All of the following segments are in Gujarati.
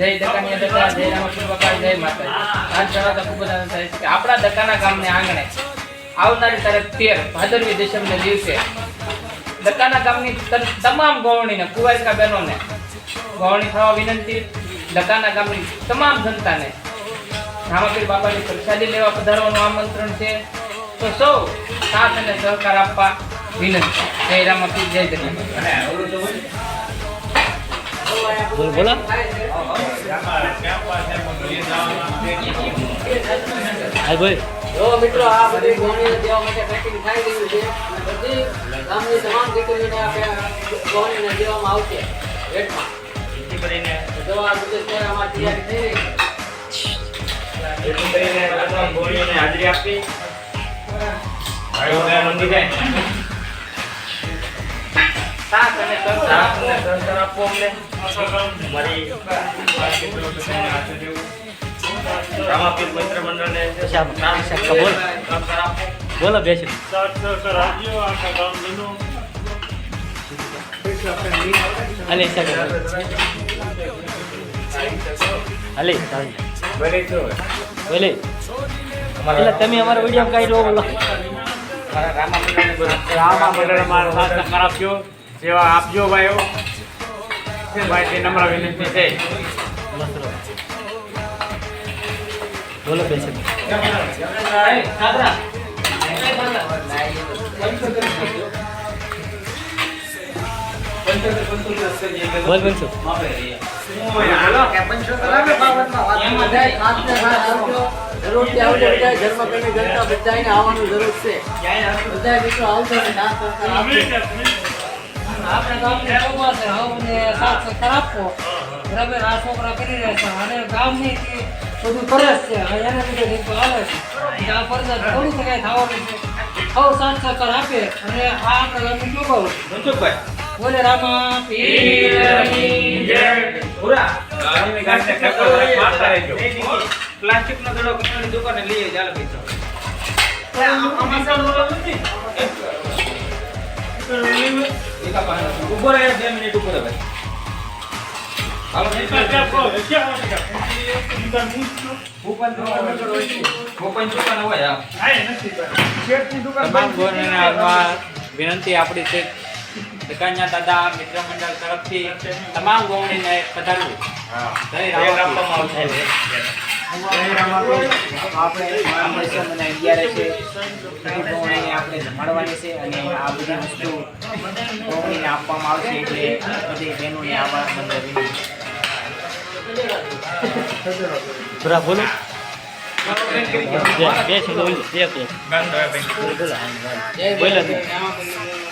જય દકાની દકા જય રામકૃષ્ણ બાપા જય માતા આજ સવારે ખૂબ જ આનંદ થાય છે કે આપણા દકાના ગામને આંગણે આવનારી તારીખ 13 ભાદરવી દશમને દિવસે દકાના ગામની તમામ ગોવણીને કુંવારિકા બહેનોને ગોવણી થવા વિનંતી દકાના ગામની તમામ જનતાને રામકૃષ્ણ બાપાની પ્રસાદી લેવા પધારવાનું આમંત્રણ છે તો સૌ સાથ અને સહકાર આપવા વિનંતી જય રામકૃષ્ણ જય દકા બોલો બોલો હાય ભાઈ જો મિત્રો આ બધી ગોળીઓ દેવા માટે પેકિંગ થઈ રહ્યું છે બધી ગામની તમામ દીકરીઓને આપણે ગોળીને દેવામાં આવશે રેટમાં જેથી કરીને દવા બધે શહેરમાં તૈયારી થઈ રહી છે જેથી કરીને તમામ ગોળીઓને હાજરી આપી ભાઈઓને નોંધી જાય સાથ અને સહકાર આપો અમને મારી રામાપીર મિત્ર મંડળને બોલો બેસી અલે અલે બોલે એટલે તમે અમારો વિડીયો કાઢી બોલો રામા મંડળ મારા સાથ સહકાર આપજો સેવા આપજો ભાઈઓ ભાઈ તે નમ્ર વિનંતી છે બોલો બેસી બોલ બનશો બરાબર આ છોકરા કરી રહ્યા છે અને ગામની બધું કરે છે એને બધું રીતો આવે છે આ ફરજ થોડું કઈ થવાનું છે સૌ સાથ સહકાર આપે અને આ આપણા ગામનું ચોખ્ખાવું મનસુખભાઈ બોલે રામા પીરની જય પૂરા ગામની ગાંઠે ખેપો મારતા રહેજો પ્લાસ્ટિકનો દડો કપડાની દુકાને લઈ ચાલો પીછો આમાં સર બોલો નથી એકા પાનો ઉભો રહે 2 મિનિટ ઉભો રહે ભાઈ હાલો વિનંતી આપણી છે દકાના દાદા મિત્ર મંડળ તરફથી તમામ ગોવણીને પધારવું આપણે જમાડવાની છે અને આ બધી વસ્તુ ગોવણીને આપવામાં આવશે એટલે બધી બહેનોને આવા મંડળ બરા બોલો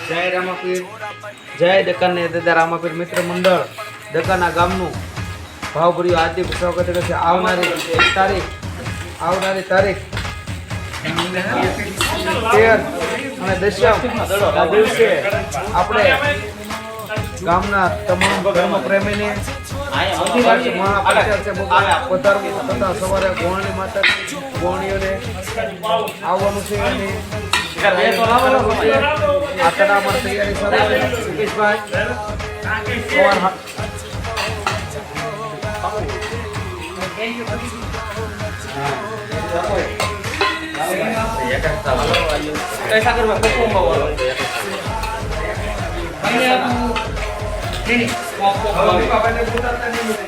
જય રામાપીર જય દકાને દાદા રામાપીર મિત્ર મંડળ દકાના ગામનું ભાવભર્યું હાર્દિક સ્વાગત કરે છે આવનારી તારીખ 13 અને દશમ દિવસે આપણે ગામના તમામ ધર્મ પ્રેમીને પધારવું તથા સવારે ગોળણી માતા ગોળણીઓને આવવાનું છે અને આતડામાં તૈયારી સાથે સુકેશભાઈ कैसा करवा नहीं